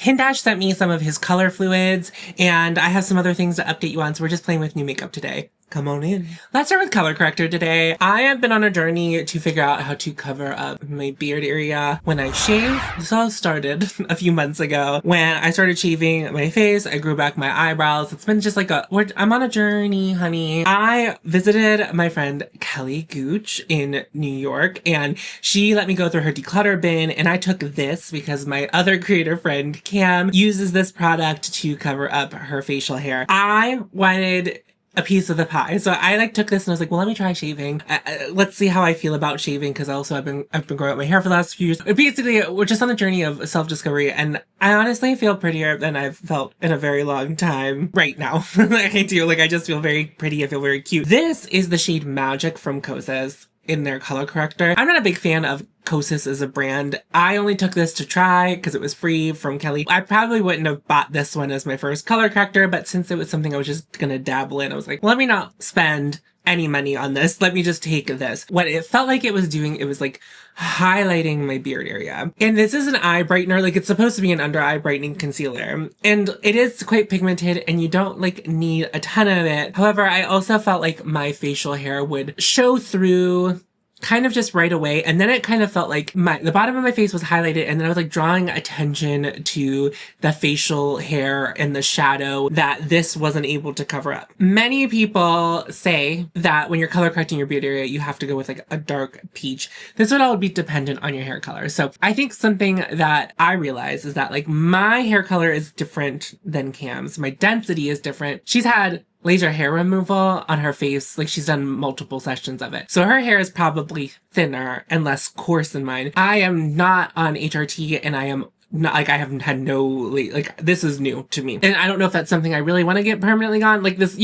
Hindash sent me some of his color fluids, and I have some other things to update you on, so we're just playing with new makeup today. Come on in. Let's start with color corrector today. I have been on a journey to figure out how to cover up my beard area when I shave. This all started a few months ago when I started shaving my face. I grew back my eyebrows. It's been just like I'm on a journey, honey. I visited my friend Kelly Gooch in New York, and she let me go through her declutter bin, and I took this because my other creator friend Cam uses this product to cover up her facial hair. I wanted a piece of the pie. So I took this and I was like, well, let me try shaving. Let's see how I feel about shaving, because also I've been growing out my hair for the last few years. Basically, we're just on the journey of self-discovery, and I honestly feel prettier than I've felt in a very long time right now. I do. I just feel very pretty. I feel very cute. This is the shade Magic from Kosas in their color corrector. I'm not a big fan of Kosas as a brand. I only took this to try because it was free from Kelly. I probably wouldn't have bought this one as my first color corrector, but since it was something I was just gonna dabble in, I was like, let me not spend any money on this. Let me just take this. What it felt like it was doing, it was highlighting my beard area. And this is an eye brightener. It's supposed to be an under eye brightening concealer. And it is quite pigmented, and you don't need a ton of it. However, I also felt like my facial hair would show through kind of just right away, and then it kind of felt like the bottom of my face was highlighted, and then I was drawing attention to the facial hair and the shadow that this wasn't able to cover up. Many people say that when you're color correcting your beard area, you have to go with a dark peach. This would all be dependent on your hair color. So I think something that I realized is that my hair color is different than Cam's. My density is different. She's had laser hair removal on her face. She's done multiple sessions of it. So her hair is probably thinner and less coarse than mine. I am not on HRT, and I am not, I haven't had this is new to me. And I don't know if that's something I really want to get permanently on. This,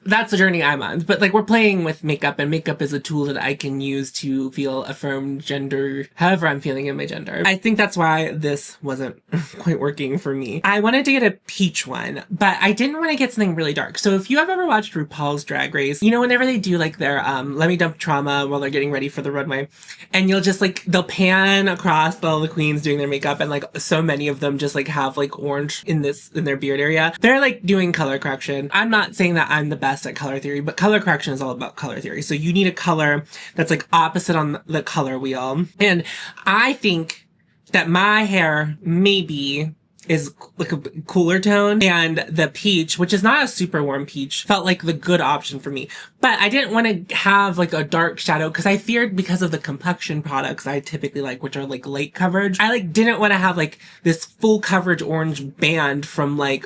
that's the journey I'm on. But we're playing with makeup, and makeup is a tool that I can use to feel affirmed gender, however I'm feeling in my gender. I think that's why this wasn't quite working for me. I wanted to get a peach one, but I didn't want to get something really dark. So if you have ever watched RuPaul's Drag Race, whenever they do their Let Me Dump Trauma while they're getting ready for the runway, and you'll just they'll pan across all the queens doing their makeup, and so many of them just have orange in their beard area. They're doing color correction. I'm not saying that I'm the best at color theory, but color correction is all about color theory. So you need a color that's opposite on the color wheel. And I think that my hair maybe is a cooler tone, and the peach, which is not a super warm peach, felt like the good option for me. But I didn't want to have a dark shadow, because I feared, because of the complexion products I typically which are light coverage, I didn't want to have this full coverage orange band from my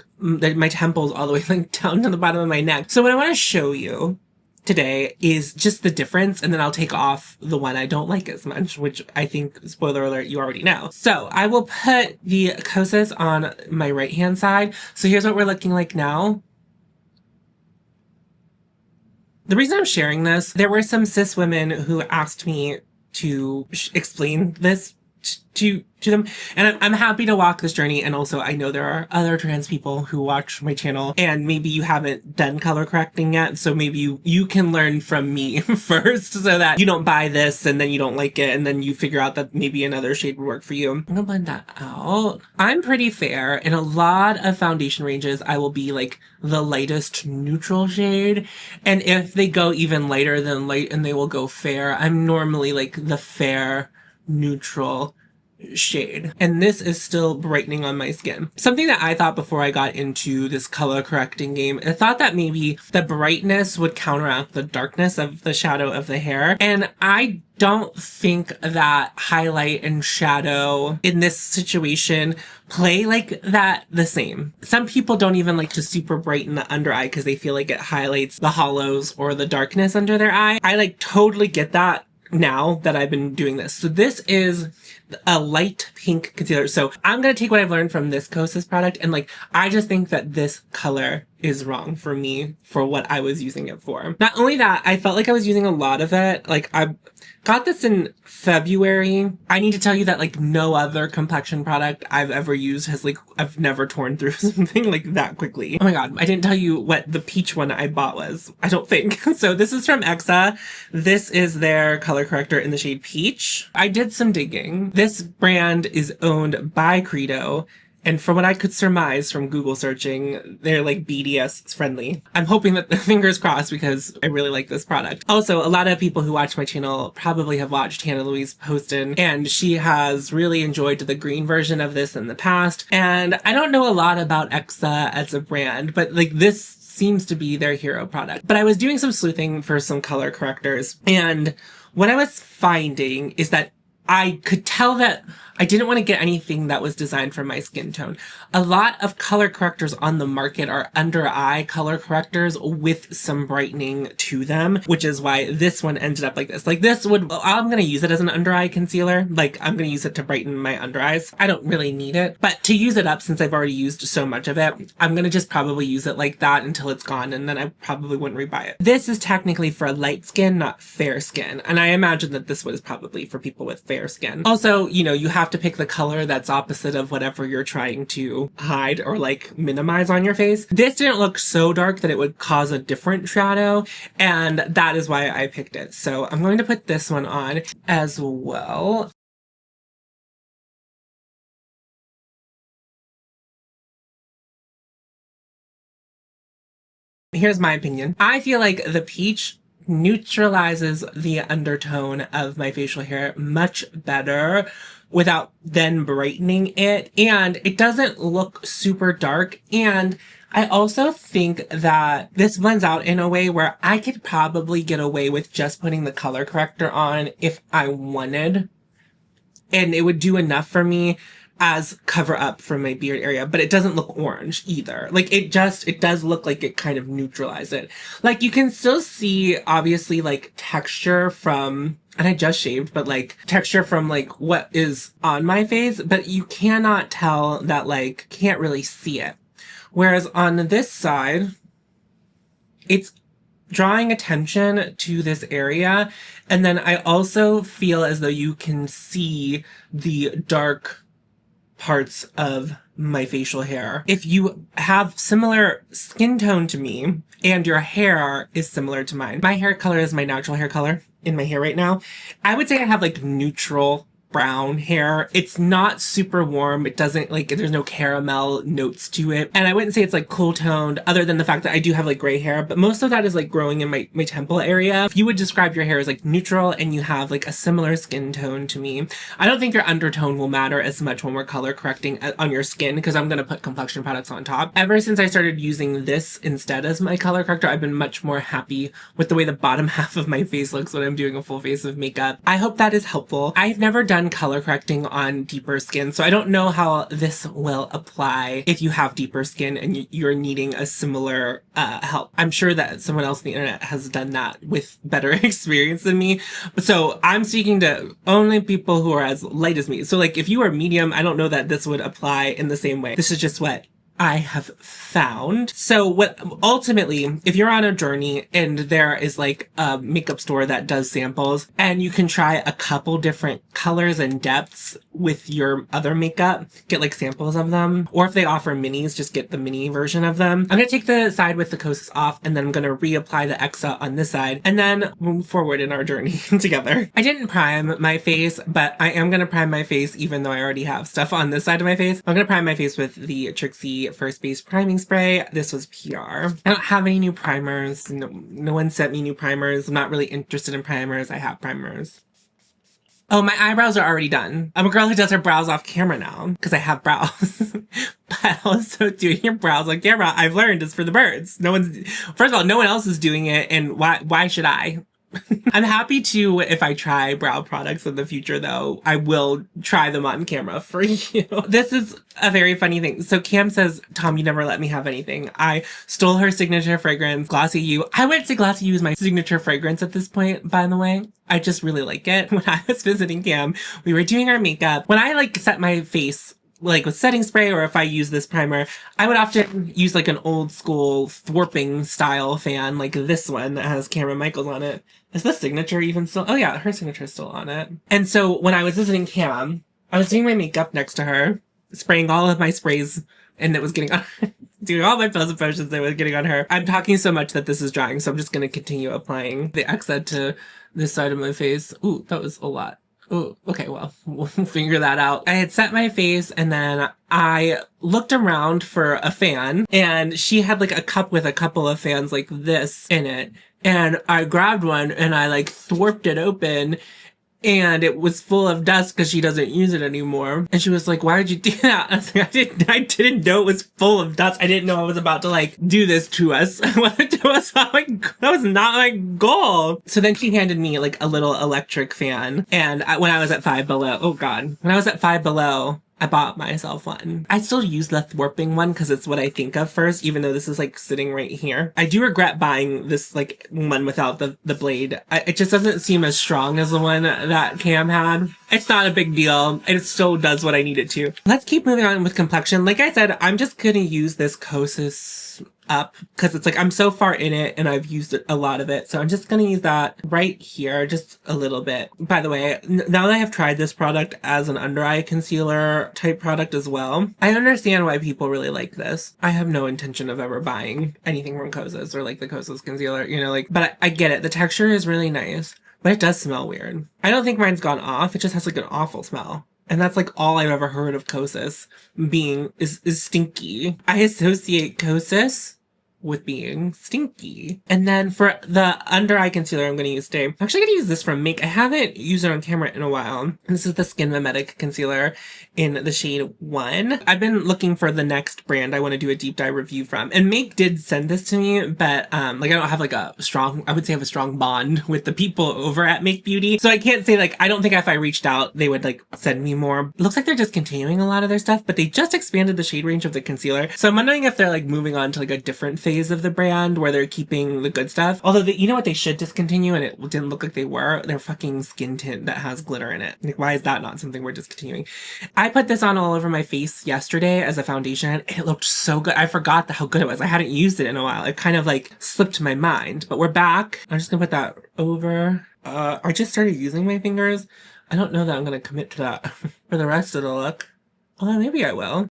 temples all the way down to the bottom of my neck. So what I want to show you today is just the difference, and then I'll take off the one I don't like as much, which I think, spoiler alert, you already know. So I will put the Kosas on my right hand side. So here's what we're looking like now. The reason I'm sharing this, there were some cis women who asked me to explain this to them, and I'm happy to walk this journey. And also, I know there are other trans people who watch my channel, and maybe you haven't done color correcting yet, so maybe you can learn from me first, so that you don't buy this and then you don't like it, and then you figure out that maybe another shade would work for you. I'm gonna blend that out. I'm pretty fair. In a lot of foundation ranges, I will be the lightest neutral shade, and if they go even lighter than light and they will go fair, I'm normally the fair neutral shade. And this is still brightening on my skin. Something that I thought before I got into this color correcting game, I thought that maybe the brightness would counteract the darkness of the shadow of the hair. And I don't think that highlight and shadow in this situation play that the same. Some people don't even like to super brighten the under eye because they feel like it highlights the hollows or the darkness under their eye. I totally get that now that I've been doing this. So this is a light pink concealer. So I'm going to take what I've learned from this Kosas product, and I just think that this color is wrong for me for what I was using it for. Not only that, I felt like I was using a lot of it. I got this in February. I need to tell you that no other complexion product I've ever used has I've never torn through something that quickly. Oh my god, I didn't tell you what the peach one I bought was. I don't think. So this is from Exa. This is their color corrector in the shade Peach. I did some digging. This brand is owned by Credo, And from what I could surmise from Google searching, they're like BDS friendly. I'm hoping that the fingers crossed because I really like this product. Also, a lot of people who watch my channel probably have watched Hannah Louise Poston, and she has really enjoyed the green version of this in the past. And I don't know a lot about Exa as a brand, but like this seems to be their hero product. But I was doing some sleuthing for some color correctors, and what I was finding is that I could tell that I didn't want to get anything that was designed for my skin tone. A lot of color correctors on the market are under eye color correctors with some brightening to them, which is why this one ended up like this. Like this would, I'm going to use it as an under eye concealer. Like I'm going to use it to brighten my under eyes. I don't really need it, but to use it up, since I've already used so much of it, I'm going to just probably use it like that until it's gone, and then I probably wouldn't rebuy it. This is technically for light skin, not fair skin. And I imagine that this was probably for people with fair skin. Also, you know, you have to pick the color that's opposite of whatever you're trying to hide or like minimize on your face. This didn't look so dark that it would cause a different shadow, and that is why I picked it. So I'm going to put this one on as well. Here's my opinion. I feel like the peach neutralizes the undertone of my facial hair much better without then brightening it, and it doesn't look super dark. And I also think that this blends out in a way where I could probably get away with just putting the color corrector on if I wanted, and it would do enough for me as cover up for my beard area, but it doesn't look orange either. Like it does look like it kind of neutralized it. Like you can still see obviously like texture from, and I just shaved, but like texture from like what is on my face, but you cannot tell that, like can't really see it. Whereas on this side, it's drawing attention to this area. And then I also feel as though you can see the dark parts of my facial hair. If you have similar skin tone to me and your hair is similar to mine, my hair color is my natural hair color in my hair right now. I would say I have like neutral brown hair. It's not super warm. It doesn't like, there's no caramel notes to it. And I wouldn't say it's like cool toned other than the fact that I do have like gray hair, but most of that is like growing in my temple area. If you would describe your hair as like neutral and you have like a similar skin tone to me, I don't think your undertone will matter as much when we're color correcting on your skin, because I'm going to put complexion products on top. Ever since I started using this instead as my color corrector, I've been much more happy with the way the bottom half of my face looks when I'm doing a full face of makeup. I hope that is helpful. I've never done color correcting on deeper skin, so I don't know how this will apply if you have deeper skin and you're needing a similar help. I'm sure that someone else on the internet has done that with better experience than me. So I'm speaking to only people who are as light as me. So like if you are medium, I don't know that this would apply in the same way. This is just what I have found. So what ultimately, if you're on a journey and there is like a makeup store that does samples and you can try a couple different colors and depths with your other makeup, get like samples of them, or if they offer minis, just get the mini version of them. I'm going to take the side with the Kosas off, and then I'm going to reapply the Exa on this side and then move forward in our journey together. I didn't prime my face, but I am going to prime my face even though I already have stuff on this side of my face. I'm going to prime my face with the Trixie First Base Priming Spray. This was PR. I don't have any new primers. No one sent me new primers. I'm not really interested in primers. I have primers. Oh, my eyebrows are already done. I'm a girl who does her brows off camera now because I have brows. But also doing your brows on camera, I've learned, is for the birds. First of all, no one else is doing it, and why should I? I'm happy to, if I try brow products in the future though, I will try them on camera for you. This is a very funny thing. So Cam says, Tom, you never let me have anything. I stole her signature fragrance, Glossy You. I wouldn't say Glossy You is my signature fragrance at this point, by the way. I just really like it. When I was visiting Cam, we were doing our makeup. When I like set my face like with setting spray, or if I use this primer, I would often use like an old school thwarping style fan, like this one that has Cameron Michaels on it. Is the signature even still? Oh yeah, her signature is still on it. And so when I was visiting Cam, I was doing my makeup next to her, spraying all of my sprays, and it was getting on her. Doing all my pleasant potions that was getting on her. I'm talking so much that this is drying, so I'm just going to continue applying the Exa to this side of my face. Ooh, that was a lot. Oh, okay, well, we'll figure that out. I had set my face and then I looked around for a fan and she had like a cup with a couple of fans like this in it. And I grabbed one and I like thwarped it open and it was full of dust because she doesn't use it anymore. And she was like, why did you do that? I was like, I didn't know it was full of dust. I didn't know I was about to like do this to us. That was not my goal. So then she handed me like a little electric fan. And when I was at Five Below, oh God, when I was at Five Below, I bought myself one. I still use the thwarping one because it's what I think of first, even though this is like sitting right here. I do regret buying this like one without the blade. It just doesn't seem as strong as the one that Cam had. It's not a big deal. It still does what I need it to. Let's keep moving on with complexion. Like I said, I'm just gonna use this Kosas up because it's like I'm so far in it and I've used a lot of it. So I'm just gonna use that right here, just a little bit. By the way, now that I have tried this product as an under eye concealer type product as well, I understand why people really like this. I have no intention of ever buying anything from Kosas or like the Kosas concealer, you know, like, but I get it. The texture is really nice, but it does smell weird. I don't think mine's gone off. It just has like an awful smell. And that's like all I've ever heard of Kosas being is stinky. I associate Kosas with being stinky. And then for the under eye concealer I'm going to use today, I'm actually going to use this from Make. I haven't used it on camera in a while. And this is the Skin Mimetic concealer in the shade 1. I've been looking for the next brand I want to do a deep dive review from. And Make did send this to me, but like I don't have like a strong, I would say I have a strong bond with the people over at Make Beauty. So I can't say like, I don't think if I reached out, they would like send me more. It looks like they're just continuing a lot of their stuff, but they just expanded the shade range of the concealer. So I'm wondering if they're like moving on to like a different phase of the brand where they're keeping the good stuff. Although, you know what they should discontinue, and it didn't look like they were? Their fucking skin tint that has glitter in it. Like, why is that not something we're discontinuing? I put this on all over my face yesterday as a foundation, and it looked so good. I forgot how good it was. I hadn't used it in a while. It kind of like slipped my mind, but we're back. I'm just gonna put that over. I just started using my fingers. I don't know that I'm gonna commit to that for the rest of the look. Although maybe I will.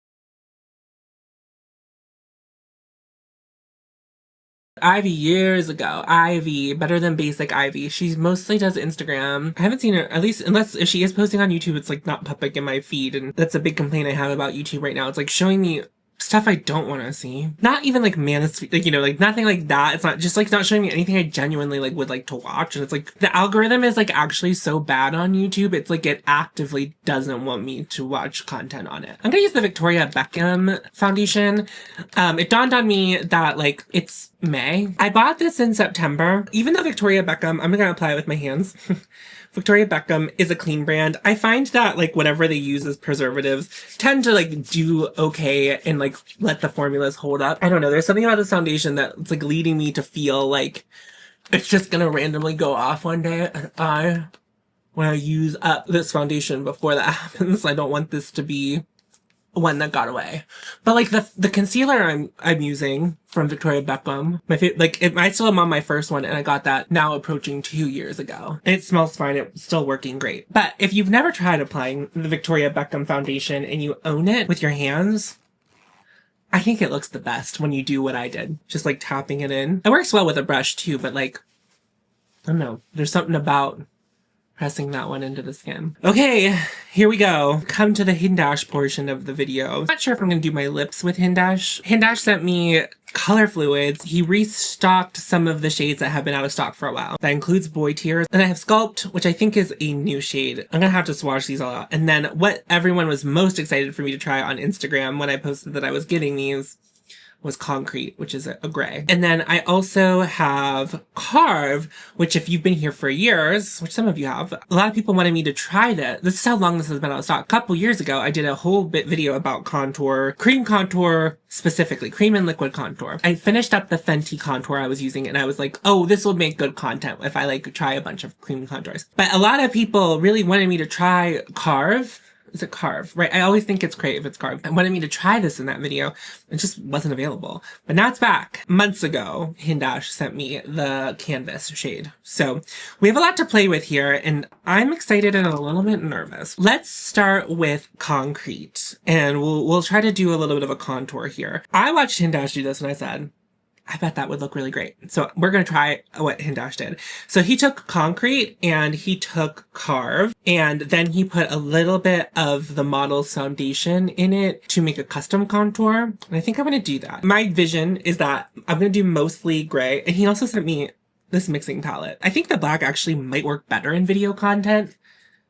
Ivy years ago. Ivy, Better Than Basic Ivy. She mostly does Instagram. I haven't seen her, at least, unless if she is posting on YouTube, it's like not public in my feed. And that's a big complaint I have about YouTube right now. It's like showing me stuff I don't want to see. Not even like manosphere, like, you know, like nothing like that. It's not just like not showing me anything I genuinely like would like to watch. And it's like the algorithm is like actually so bad on YouTube. It's like it actively doesn't want me to watch content on it. I'm gonna use the Victoria Beckham foundation. It dawned on me that like it's May. I bought this in September. Even though Victoria Beckham, I'm gonna apply it with my hands. Victoria Beckham is a clean brand. I find that like whatever they use as preservatives tend to like do okay and like let the formulas hold up. I don't know. There's something about this foundation that's like leading me to feel like it's just gonna randomly go off one day, and I want to use up this foundation before that happens. I don't want this to be one that got away. But like the concealer I'm using from Victoria Beckham, my favorite, like I still am on my first one, and I got that now approaching 2 years ago. It smells fine. It's still working great. But if you've never tried applying the Victoria Beckham foundation and you own it with your hands, I think it looks the best when you do what I did, just like tapping it in. It works well with a brush too, but like, I don't know, there's something about pressing that one into the skin. Okay, here we go. Come to the Hindash portion of the video. I'm not sure if I'm gonna do my lips with Hindash. Hindash sent me color fluids. He restocked some of the shades that have been out of stock for a while. That includes Boy Tears. And I have Sculpt, which I think is a new shade. I'm gonna have to swatch these all out. And then what everyone was most excited for me to try on Instagram when I posted that I was getting these was Concrete, which is a gray. And then I also have Carve, which if you've been here for years, which some of you have, a lot of people wanted me to try that. This is how long this has been out of stock. A couple years ago, I did a whole video about contour, cream contour specifically, cream and liquid contour. I finished up the Fenty contour I was using, and I was like, oh, this will make good content if I like try a bunch of cream contours. But a lot of people really wanted me to try Carve. Is it Carve? Right. I always think it's great if it's Carve. And wanted me to try this in that video. It just wasn't available. But now it's back. Months ago, Hindash sent me the Canvas shade. So we have a lot to play with here, and I'm excited and a little bit nervous. Let's start with Concrete, and we'll try to do a little bit of a contour here. I watched Hindash do this and I said, I bet that would look really great. So we're going to try what Hindash did. So he took concrete and he took Carve, and then he put a little bit of the model's foundation in it to make a custom contour. And I think I'm going to do that. My vision is that I'm going to do mostly gray. And he also sent me this mixing palette. I think the black actually might work better in video content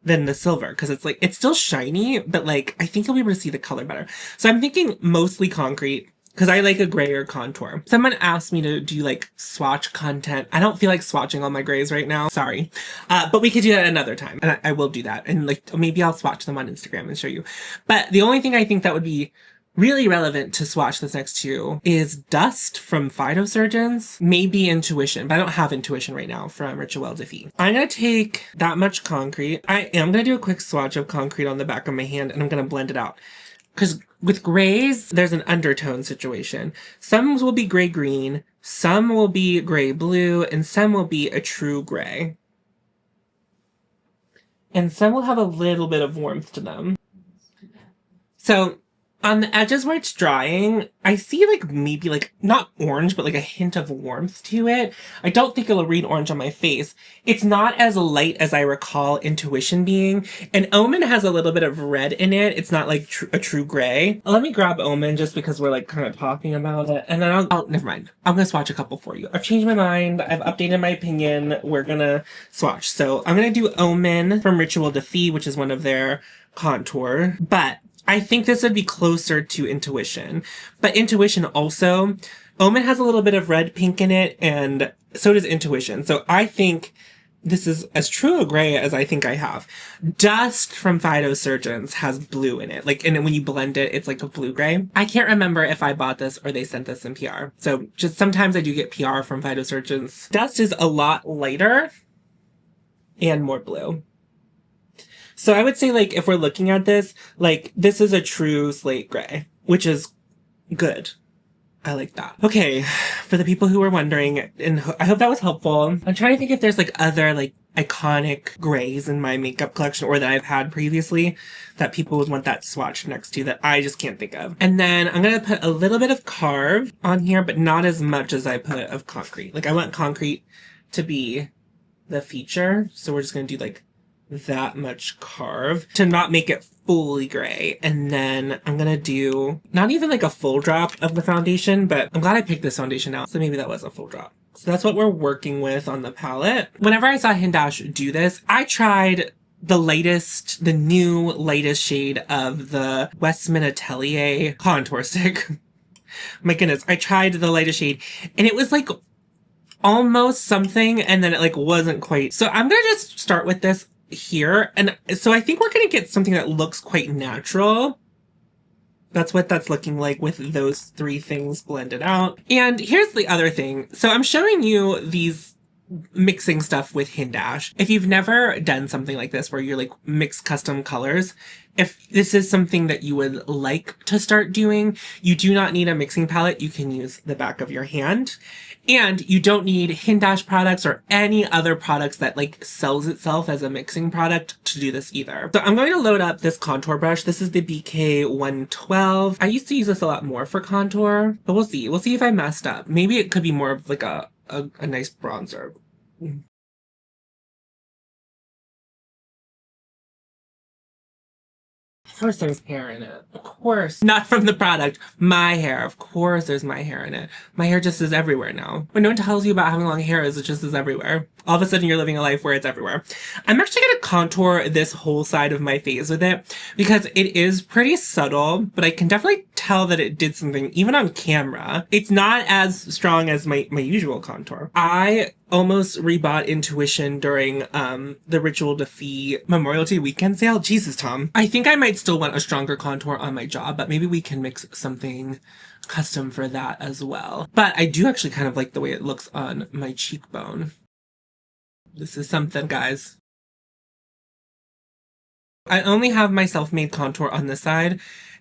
than the silver, because it's like, it's still shiny, but like, I think you'll be able to see the color better. So I'm thinking mostly concrete, because I like a grayer contour. Someone asked me to do like swatch content. I don't feel like swatching all my grays right now. Sorry. But we could do that another time. And I will do that. And like, maybe I'll swatch them on Instagram and show you. But the only thing I think that would be really relevant to swatch this next to is Dust from Phytosurgeons, maybe Intuition, but I don't have Intuition right now from Rituel Defee. I'm going to take that much concrete. I am going to do a quick swatch of concrete on the back of my hand, and I'm going to blend it out. Because with grays, there's an undertone situation. Some will be gray-green, some will be gray-blue, and some will be a true gray. And some will have a little bit of warmth to them. So on the edges where it's drying, I see like maybe like not orange, but like a hint of warmth to it. I don't think it'll read orange on my face. It's not as light as I recall Intuition being. And Omen has a little bit of red in it. It's not like a true gray. Let me grab Omen just because we're like kind of talking about it. And then never mind. I'm going to swatch a couple for you. I've changed my mind. I've updated my opinion. We're going to swatch. So I'm going to do Omen from Rituel Defee, which is one of their contour. But I think this would be closer to Intuition. But Intuition also, Omen has a little bit of red pink in it, and so does Intuition. So I think this is as true a gray as I think I have. Dust from Phytosurgeons has blue in it. Like, and when you blend it, it's like a blue gray. I can't remember if I bought this or they sent this in PR. So just sometimes I do get PR from Phytosurgeons. Dust is a lot lighter and more blue. So I would say, like, if we're looking at this, like, this is a true slate gray, which is good. I like that. Okay, for the people who were wondering, and I hope that was helpful. I'm trying to think if there's, like, other, like, iconic grays in my makeup collection or that I've had previously that people would want that swatch next to that I just can't think of. And then I'm going to put a little bit of Carve on here, but not as much as I put of concrete. Like, I want concrete to be the feature, so we're just going to do, like, that much Carve to not make it fully gray. And then I'm gonna do not even like a full drop of the foundation, but I'm glad I picked this foundation out, so maybe that was a full drop. So that's what we're working with on the palette. Whenever I saw Hindash do this, I tried the new latest shade of the Westman Atelier contour stick. My goodness, I tried the lightest shade and it was like almost something, and then it like wasn't quite. So I'm gonna just start with this here. And so I think we're going to get something that looks quite natural. That's what that's looking like with those three things blended out. And here's the other thing. So I'm showing you these mixing stuff with Hindash. If you've never done something like this where you're like mix custom colors, if this is something that you would like to start doing, you do not need a mixing palette. You can use the back of your hand. And you don't need Hindash products or any other products that like sells itself as a mixing product to do this either. So I'm going to load up this contour brush. This is the BK 112. I used to use this a lot more for contour, but we'll see. We'll see if I messed up. Maybe it could be more of like a nice bronzer. Of course there's hair in it. Of course. Not from the product. My hair. Of course there's my hair in it. My hair just is everywhere now. When no one tells you about having long hair, it just is everywhere. All of a sudden you're living a life where it's everywhere. I'm actually going to contour this whole side of my face with it because it is pretty subtle, but I can definitely tell that it did something even on camera. It's not as strong as my usual contour. I almost rebought Intuition during the Rituel Defee Memorial Day weekend sale. Jesus, Tom. I think I might still want a stronger contour on my jaw, but maybe we can mix something custom for that as well. But I do actually kind of like the way it looks on my cheekbone. This is something, guys. I only have my self-made contour on this side,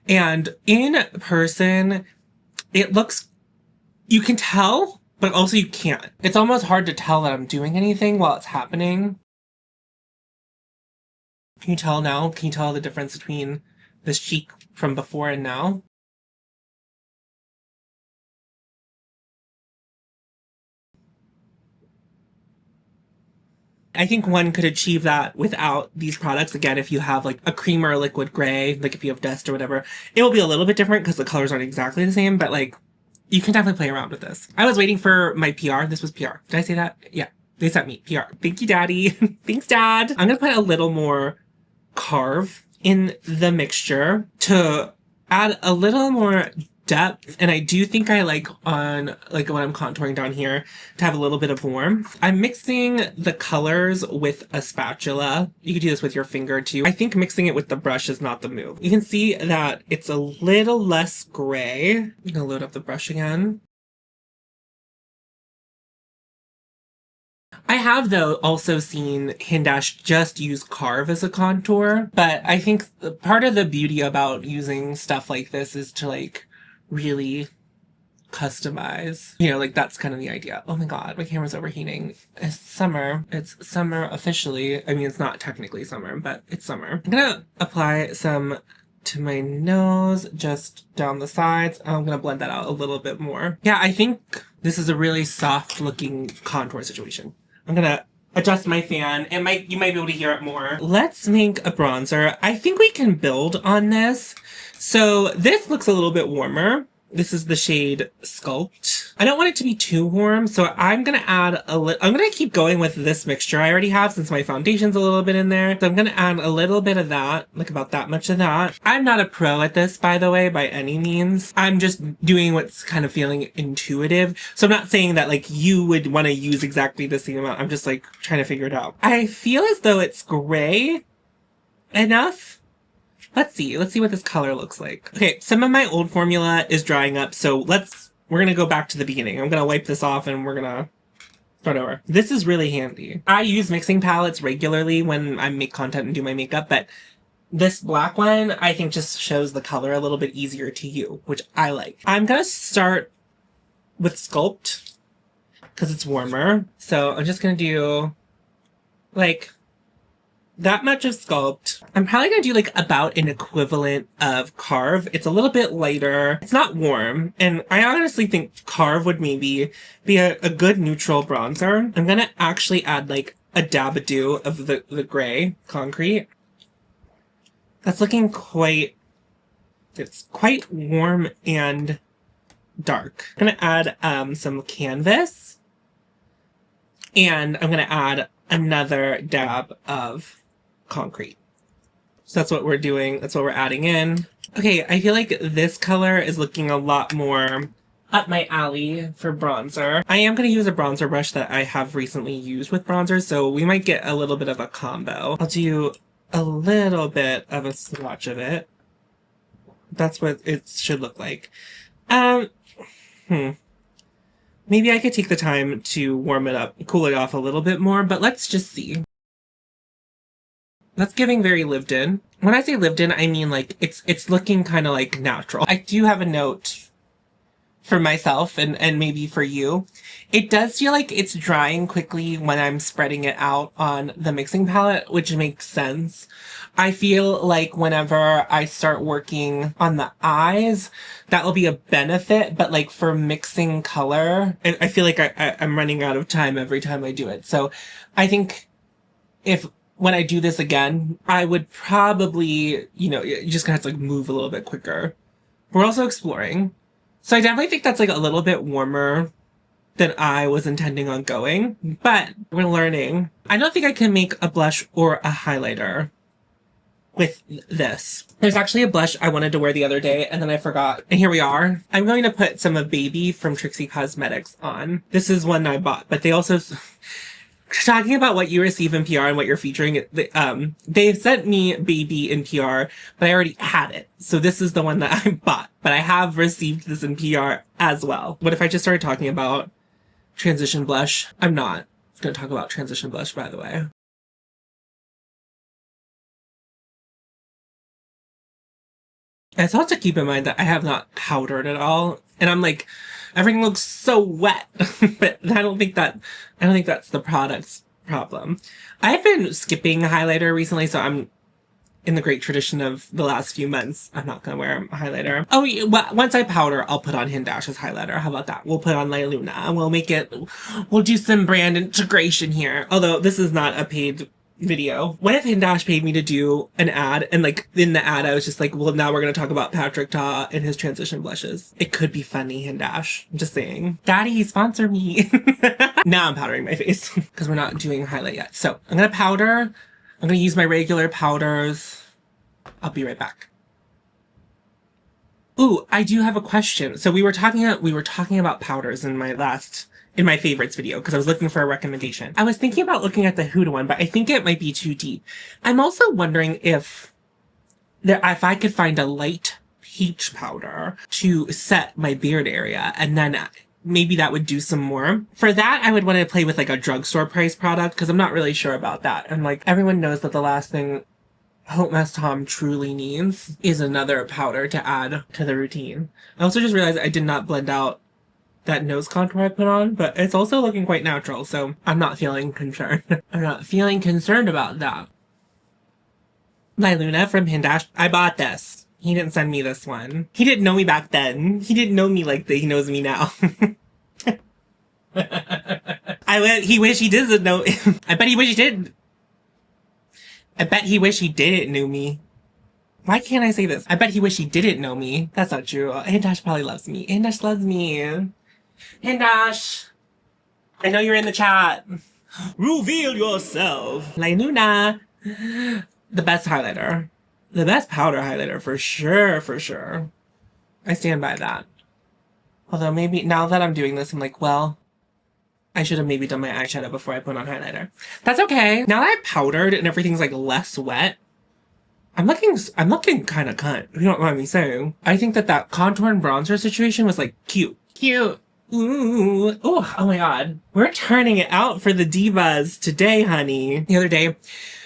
and in person, it looks, you can tell, but also you can't. It's almost hard to tell that I'm doing anything while it's happening. Can you tell now? Can you tell the difference between this cheek from before and now? I think one could achieve that without these products. Again, if you have like a cream or a liquid gray, like if you have dust or whatever, it will be a little bit different because the colors aren't exactly the same, but like you can definitely play around with this. I was waiting for my PR. This was PR. Did I say that? Yeah. They sent me PR. Thank you, Daddy. Thanks, Dad. I'm going to put a little more Carve in the mixture to add a little more depth. And I do think I like on, like when I'm contouring down here, to have a little bit of warmth. I'm mixing the colors with a spatula. You could do this with your finger too. I think mixing it with the brush is not the move. You can see that it's a little less gray. I'm gonna load up the brush again. I have, though, also seen Hindash just use Carve as a contour, but I think part of the beauty about using stuff like this is to, like, really customize. You know, like, that's kind of the idea. Oh my god, my camera's overheating. It's summer. It's summer officially. I mean, it's not technically summer, but it's summer. I'm gonna apply some to my nose, just down the sides. I'm gonna blend that out a little bit more. Yeah, I think this is a really soft-looking contour situation. I'm gonna adjust my fan. You might be able to hear it more. Let's make a bronzer. I think we can build on this. So this looks a little bit warmer. This is the shade Sculpt. I don't want it to be too warm, so I'm gonna add I'm gonna keep going with this mixture I already have since my foundation's a little bit in there. So I'm gonna add a little bit of that, like about that much of that. I'm not a pro at this, by the way, by any means. I'm just doing what's kind of feeling intuitive. So I'm not saying that like you would want to use exactly the same amount. I'm just like trying to figure it out. I feel as though it's gray enough. Let's see what this color looks like. Okay, some of my old formula is drying up, so we're gonna go back to the beginning. I'm gonna wipe this off and we're gonna start over. This is really handy. I use mixing palettes regularly when I make content and do my makeup, but this black one, I think just shows the color a little bit easier to you, which I like. I'm gonna start with Sculpt, because it's warmer. So I'm just gonna do, like, that much of Sculpt. I'm probably gonna do like about an equivalent of Carve. It's a little bit lighter. It's not warm. And I honestly think Carve would maybe be a good neutral bronzer. I'm gonna actually add like a dab-a-do of the gray concrete. That's looking it's quite warm and dark. I'm gonna add some canvas. And I'm gonna add another dab of concrete. So that's what we're doing. That's what we're adding in. Okay, I feel like this color is looking a lot more up my alley for bronzer. I am going to use a bronzer brush that I have recently used with bronzer, so we might get a little bit of a combo. I'll do a little bit of a swatch of it. That's what it should look like. Maybe I could take the time to warm it up, cool it off a little bit more, but let's just see. That's giving very lived in. When I say lived in, I mean like it's looking kind of like natural. I do have a note for myself and maybe for you. It does feel like it's drying quickly when I'm spreading it out on the mixing palette, which makes sense. I feel like whenever I start working on the eyes, that will be a benefit, but like for mixing color, I feel like I'm running out of time every time I do it. So I think when I do this again, I would probably, you're just gonna have to like move a little bit quicker. We're also exploring. So I definitely think that's like a little bit warmer than I was intending on going, but we're learning. I don't think I can make a blush or a highlighter with this. There's actually a blush I wanted to wear the other day and then I forgot. And here we are. I'm going to put some of Baby from Trixie Cosmetics on. This is one I bought, but they also... Talking about what you receive in PR and what you're featuring, they sent me Baby in PR, but I already had it. So this is the one that I bought, but I have received this in PR as well. What if I just started talking about transition blush? I'm not going to talk about transition blush, by the way. And it's also to keep in mind that I have not powdered at all. And I'm like, everything looks so wet, but I don't think that's the product's problem. I've been skipping highlighter recently, so I'm in the great tradition of the last few months, I'm not gonna wear a highlighter. Oh, yeah, well, once I powder, I'll put on Hindash's highlighter. How about that? We'll put on Liluna. We'll do some brand integration here. Although this is not a paid video. What if Hindash paid me to do an ad, and like in the ad I was just like, well, now we're gonna talk about Patrick Ta and his transition blushes. It could be funny, Hindash. I'm just saying. Daddy, sponsor me. Now I'm powdering my face because we're not doing highlight yet. So I'm gonna powder. I'm gonna use my regular powders. I'll be right back. Ooh, I do have a question. So we were talking about powders in my favorites video because I was looking for a recommendation. I was thinking about looking at the Huda one, but I think it might be too deep. I'm also wondering if I could find a light peach powder to set my beard area, and then maybe that would do some more. For that, I would want to play with like a drugstore price product because I'm not really sure about that. And like everyone knows that the last thing hautemess Tom truly needs is another powder to add to the routine. I also just realized I did not blend out that nose contour I put on, but it's also looking quite natural, so I'm not feeling concerned. I'm not feeling concerned about that. Liluna from Hindash. I bought this. He didn't send me this one. He didn't know me back then. He didn't know me like that he knows me now. He wish he didn't know. I bet he wish he did. I bet he wish he didn't know me. Why can't I say this? I bet he wish he didn't know me. That's not true. Hindash probably loves me. Hindash loves me. Hindash, I know you're in the chat. Reveal yourself. Liluna. The best highlighter. The best powder highlighter for sure, for sure. I stand by that. Although maybe now that I'm doing this, I'm like, well, I should have maybe done my eyeshadow before I put on highlighter. That's okay. Now that I've powdered and everything's like less wet, I'm looking kind of cunt, if you don't mind me saying. I think that contour and bronzer situation was like cute. Cute. Ooh. Ooh. Oh my god. We're turning it out for the divas today, honey. The other day,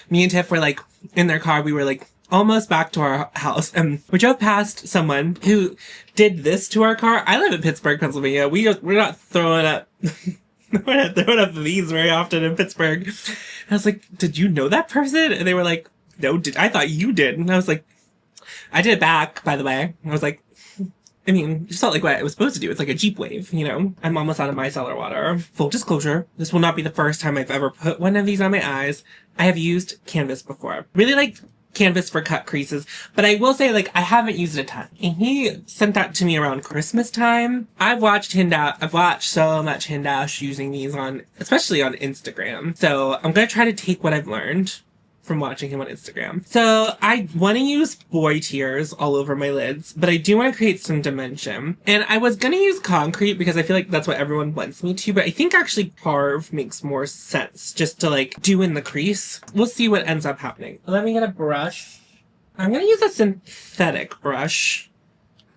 me and Tiff were like in their car. We were like almost back to our house, and we drove past someone who did this to our car. I live in Pittsburgh, Pennsylvania. We're not throwing up. We're not throwing up these very often in Pittsburgh. And I was like, did you know that person? And they were like, no, I thought you did. And I was like, I did it back, by the way. And I was like, I mean, just felt like what it was supposed to do. It's like a Jeep wave, you know? I'm almost out of micellar water. Full disclosure, this will not be the first time I've ever put one of these on my eyes. I have used canvas before. Really like canvas for cut creases, but I will say, like, I haven't used it a ton. And he sent that to me around Christmas time. I've watched so much Hindash using these especially on Instagram. So I'm gonna try to take what I've learned from watching him on Instagram. So I want to use boy tears all over my lids, but I do want to create some dimension. And I was going to use concrete because I feel like that's what everyone wants me to, but I think actually Carve makes more sense just to like do in the crease. We'll see what ends up happening. Let me get a brush. I'm going to use a synthetic brush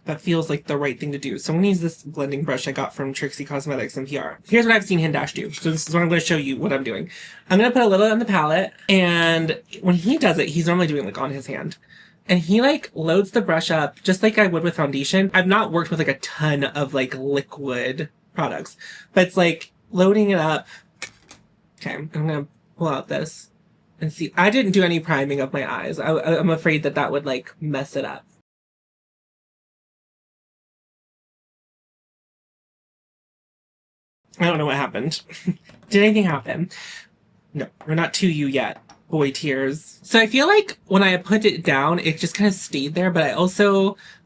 that feels like the right thing to do. So I'm going to use this blending brush I got from Trixie Cosmetics and PR. Here's what I've seen Hindash do. So this is what I'm going to show you what I'm doing. I'm going to put a little on the palette, and when he does it, he's normally doing like on his hand. And he like loads the brush up just like I would with foundation. I've not worked with like a ton of like liquid products, but it's like loading it up. Okay, I'm going to pull out this and see. I didn't do any priming of my eyes. I'm afraid that would like mess it up. I don't know what happened. Did anything happen? No, we're not to you yet. Boy tears. So I feel like when I put it down, it just kind of stayed there, but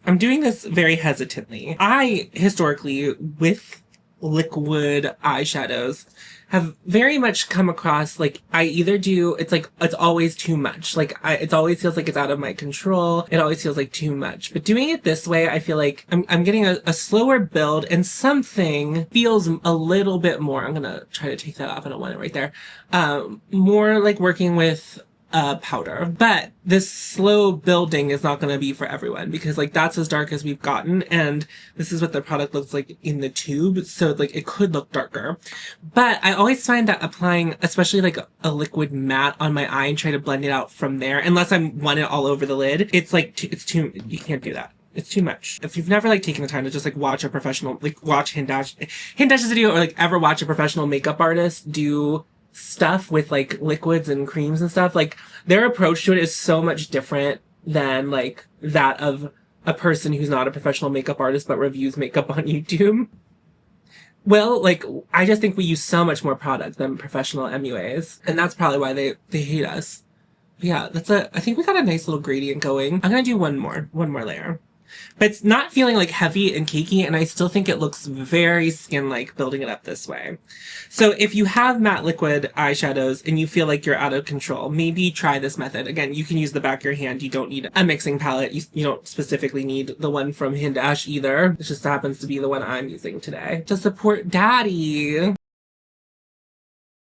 I'm doing this very hesitantly. I, historically, with liquid eyeshadows, have very much come across, like, I either do, it's always too much. Like, it always feels like it's out of my control. It always feels like too much. But doing it this way, I feel like I'm getting a slower build, and something feels a little bit more, I'm gonna try to take that off, I don't want it right there, more like working with powder. But this slow building is not going to be for everyone, because like that's as dark as we've gotten, and this is what the product looks like in the tube, so like it could look darker. But I always find that applying especially like a liquid matte on my eye and try to blend it out from there, unless I want it all over the lid, it's like it's too, you can't do that. It's too much. If you've never like taken the time to just like watch a professional, like watch Hindash's video, or like ever watch a professional makeup artist do stuff with like liquids and creams and stuff, like their approach to it is so much different than like that of a person who's not a professional makeup artist but reviews makeup on YouTube. Well, like, I just think we use so much more product than professional MUAs, and that's probably why they hate us. But yeah, I think we got a nice little gradient going. I'm gonna do one more layer. But it's not feeling like heavy and cakey, and I still think it looks very skin-like building it up this way. So if you have matte liquid eyeshadows and you feel like you're out of control, maybe try this method. Again, you can use the back of your hand. You don't need a mixing palette. You don't specifically need the one from Hindash either. It just happens to be the one I'm using today to support Daddy.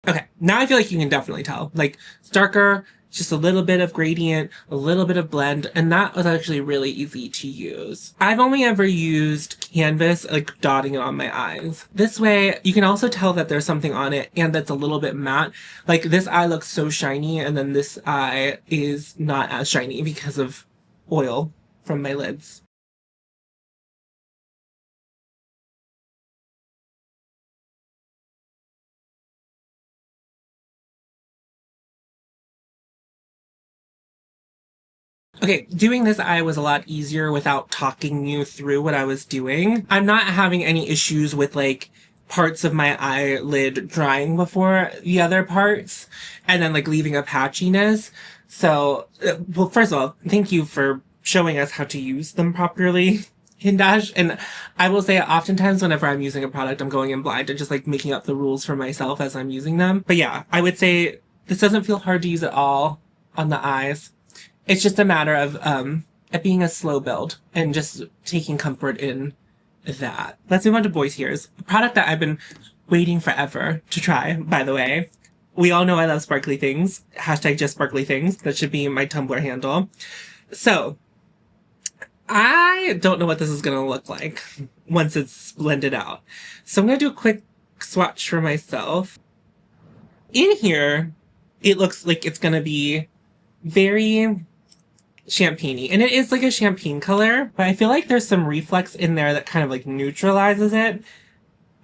Okay, now I feel like you can definitely tell. Like, it's darker, just a little bit of gradient, a little bit of blend, and that was actually really easy to use. I've only ever used canvas, like dotting it on my eyes. This way, you can also tell that there's something on it and that's a little bit matte. Like this eye looks so shiny, and then this eye is not as shiny because of oil from my lids. Okay, doing this eye was a lot easier without talking you through what I was doing. I'm not having any issues with like parts of my eyelid drying before the other parts and then like leaving a patchiness. So, well, first of all, thank you for showing us how to use them properly, Hindash. And I will say oftentimes whenever I'm using a product, I'm going in blind and just like making up the rules for myself as I'm using them. But yeah, I would say this doesn't feel hard to use at all on the eyes. It's just a matter of it being a slow build and just taking comfort in that. Let's move on to Boys Here's, a product that I've been waiting forever to try, by the way. We all know I love sparkly things. Hashtag just sparkly things. That should be my Tumblr handle. So, I don't know what this is going to look like once it's blended out. So I'm going to do a quick swatch for myself. In here, it looks like it's going to be very champagne-y, and it is like a champagne color, but I feel like there's some reflex in there that kind of like neutralizes it.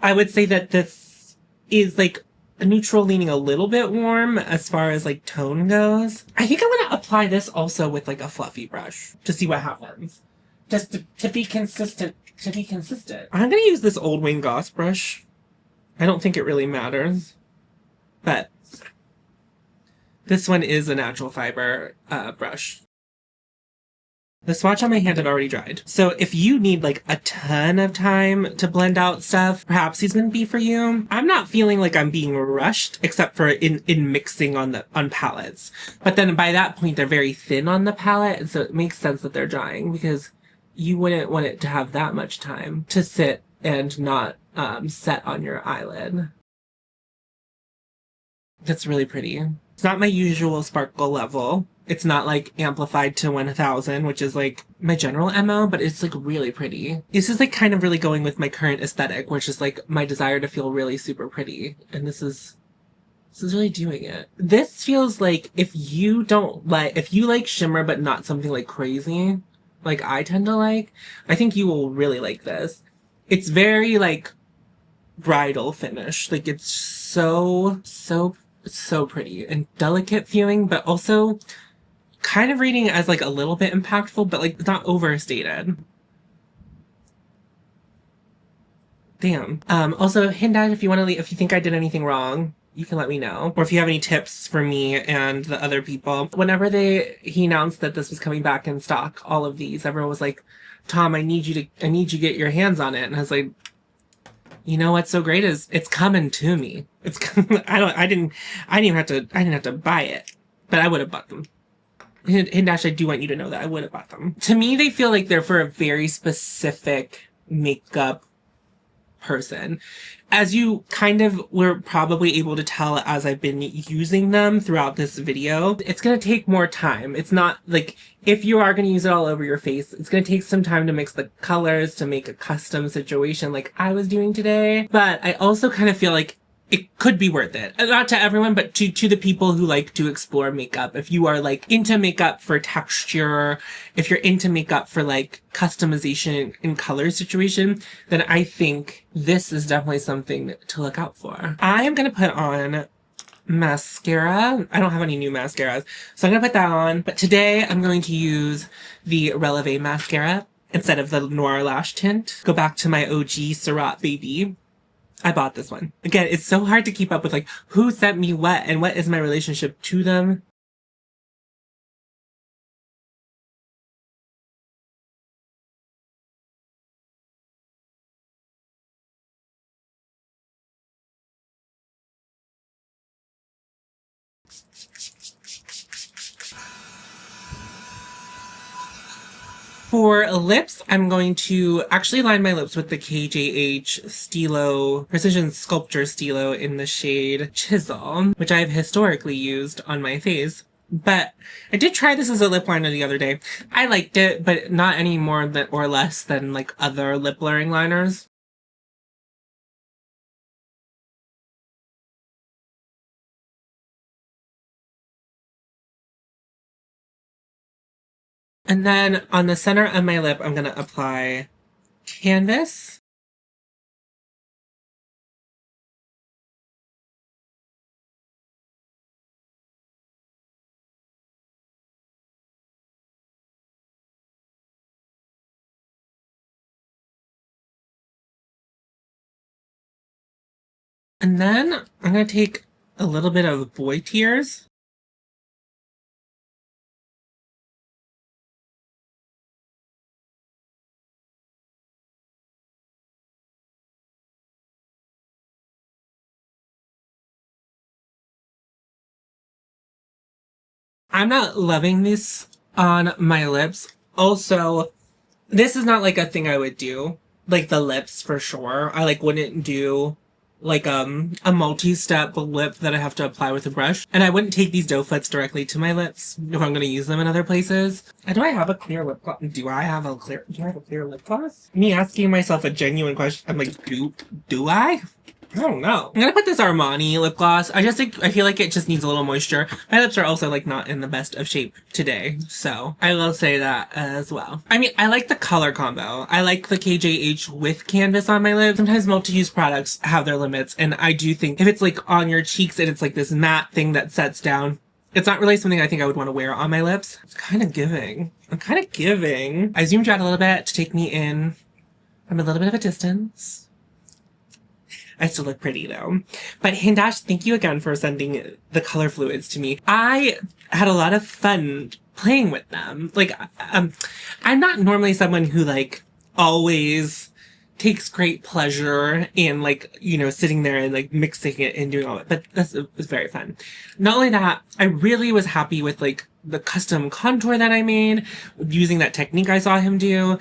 I would say that this is like a neutral leaning a little bit warm as far as like tone goes. I think I'm gonna apply this also with like a fluffy brush to see what happens. Just to be consistent, I'm gonna use this Old Wayne Goss brush. I don't think it really matters, but this one is a natural fiber brush. The swatch on my hand had already dried. So if you need like a ton of time to blend out stuff, perhaps these wouldn't be for you. I'm not feeling like I'm being rushed, except for in mixing on palettes. But then by that point, they're very thin on the palette, and so it makes sense that they're drying because you wouldn't want it to have that much time to sit and not set on your eyelid. That's really pretty. It's not my usual sparkle level. It's not like amplified to 1000, which is like my general MO, but it's like really pretty. This is like kind of really going with my current aesthetic, which is like my desire to feel really super pretty. And this is really doing it. This feels like if you like shimmer, but not something like crazy, like I tend to like, I think you will really like this. It's very like bridal finish. Like it's so pretty and delicate feeling, but also kind of reading as like a little bit impactful, but like it's not overstated. Damn. Also, Hindash, if you want to leave, if you think I did anything wrong, you can let me know. Or if you have any tips for me and the other people. Whenever he announced that this was coming back in stock, all of these, everyone was like, Tom, I need you to get your hands on it. And I was like, you know what's so great is it's coming to me. I didn't have to buy it, but I would have bought them. Hindash, I do want you to know that I would have bought them. To me, they feel like they're for a very specific makeup person. As you kind of were probably able to tell as I've been using them throughout this video, it's going to take more time. It's not like if you are going to use it all over your face, it's going to take some time to mix the colors to make a custom situation like I was doing today. But I also kind of feel like it could be worth it. Not to everyone, but to the people who like to explore makeup. If you are like into makeup for texture, if you're into makeup for like customization and color situation, then I think this is definitely something to look out for. I am going to put on mascara. I don't have any new mascaras, so I'm gonna put that on. But today I'm going to use the Releve mascara instead of the Noir Lash Tint. Go back to my OG Surratt Baby. I bought this one. Again, it's so hard to keep up with like who sent me what and what is my relationship to them. For lips, I'm going to actually line my lips with the KJH Stylo, Precision Sculpture Stylo in the shade Chisel, which I've historically used on my face. But I did try this as a lip liner the other day. I liked it, but not any more than, or less than like other lip blurring liners. And then on the center of my lip, I'm going to apply Canvas. And then I'm going to take a little bit of Boy Tears. I'm not loving this on my lips. Also, this is not like a thing I would do. Like the lips for sure. I like wouldn't do like a multi-step lip that I have to apply with a brush. And I wouldn't take these doe foots directly to my lips if I'm gonna use them in other places. And do I have a clear lip gloss? Do I have a clear lip gloss? Me asking myself a genuine question. I'm like, do I? I don't know. I'm gonna put this Armani lip gloss. I feel like it just needs a little moisture. My lips are also like not in the best of shape today, so I will say that as well. I mean, I like the color combo. I like the KJH with canvas on my lips. Sometimes multi-use products have their limits, and I do think if it's like on your cheeks and it's like this matte thing that sets down, it's not really something I think I would want to wear on my lips. It's kind of giving. I'm kind of giving. I zoomed out a little bit to take me in from a little bit of a distance. I still look pretty though. But Hindash, thank you again for sending the color fluids to me. I had a lot of fun playing with them. Like, I'm not normally someone who like always takes great pleasure in like, you know, sitting there and like mixing it and doing all it. But this was very fun. Not only that, I really was happy with like the custom contour that I made using that technique I saw him do.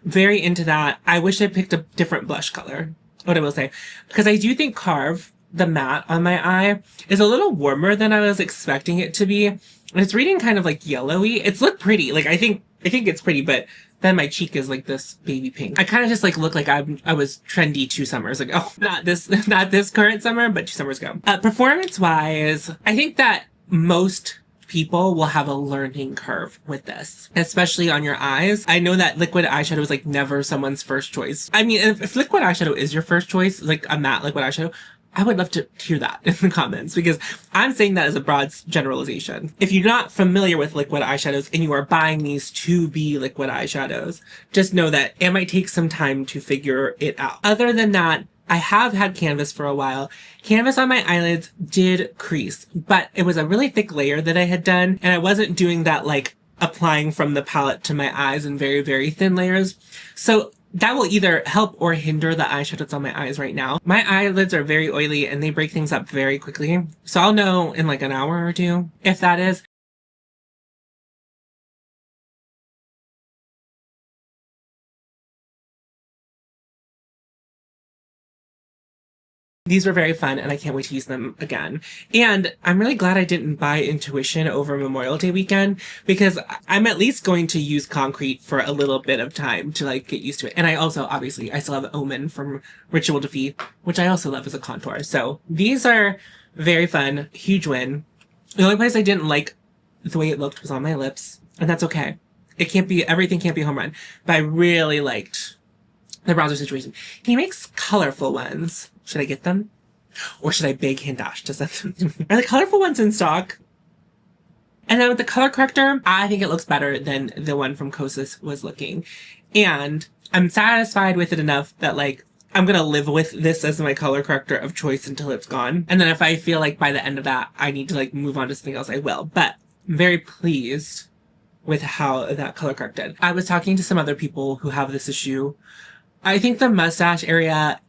Very into that. I wish I picked a different blush color. What I will say, because I do think Carve, the matte on my eye, is a little warmer than I was expecting it to be. And it's reading kind of like yellowy. It's looked pretty. Like I think it's pretty, but then my cheek is like this baby pink. I kind of just like look like I was trendy 2 summers ago. Not this current summer, but 2 summers ago. Performance wise, I think that most people will have a learning curve with this, especially on your eyes. I know that liquid eyeshadow is like never someone's first choice. I mean, if liquid eyeshadow is your first choice, like a matte liquid eyeshadow, I would love to hear that in the comments because I'm saying that as a broad generalization. If you're not familiar with liquid eyeshadows and you are buying these to be liquid eyeshadows, just know that it might take some time to figure it out. Other than that, I have had canvas for a while. Canvas on my eyelids did crease, but it was a really thick layer that I had done, and I wasn't doing that like applying from the palette to my eyes in very, very thin layers. So that will either help or hinder the eyeshadow that's on my eyes right now. My eyelids are very oily and they break things up very quickly. So I'll know in like an hour or 2 if that is. These were very fun and I can't wait to use them again. And I'm really glad I didn't buy Intuition over Memorial Day weekend because I'm at least going to use concrete for a little bit of time to like get used to it. And I also, obviously, I still have Omen from Ritual Defeat, which I also love as a contour. So these are very fun, huge win. The only place I didn't like the way it looked was on my lips, and that's okay. Everything can't be home run, but I really liked the bronzer situation. He makes colorful ones. Should I get them? Or should I beg Hindash to send them to me? Are the colorful ones in stock? And then with the color corrector, I think it looks better than the one from Kosas was looking. And I'm satisfied with it enough that like, I'm gonna live with this as my color corrector of choice until it's gone. And then if I feel like by the end of that, I need to like move on to something else, I will. But I'm very pleased with how that color corrected. I was talking to some other people who have this issue. I think the mustache area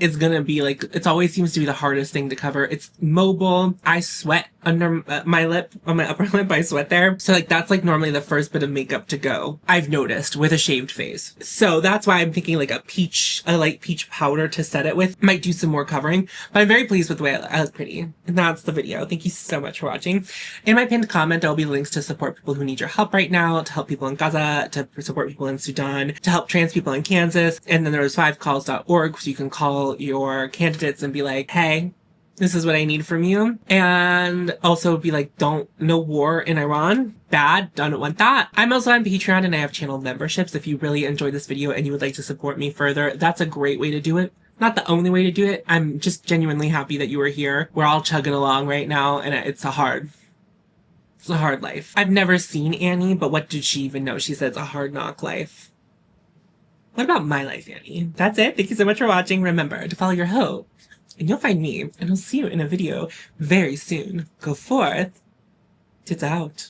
is gonna be like, it always seems to be the hardest thing to cover. It's mobile. I sweat under my lip, on my upper lip, I sweat there. So like, that's like normally the first bit of makeup to go, I've noticed, with a shaved face. So that's why I'm thinking like a light peach powder to set it with might do some more covering, but I'm very pleased with the way I look pretty. And that's the video. Thank you so much for watching. In my pinned comment, there'll be links to support people who need your help right now, to help people in Gaza, to support people in Sudan, to help trans people in Kansas. And then there's 5calls.org, so you can call your candidates and be like, hey, this is what I need from you. And also be like, no war in Iran. Bad. Don't want that. I'm also on Patreon and I have channel memberships. If you really enjoyed this video and you would like to support me further, that's a great way to do it. Not the only way to do it. I'm just genuinely happy that you are here. We're all chugging along right now and it's a hard life. I've never seen Annie, but what did she even know? She said it's a hard knock life. What about my life, Annie? That's it. Thank you so much for watching. Remember to follow your hope. And you'll find me, and I'll see you in a video very soon. Go forth. Tits out.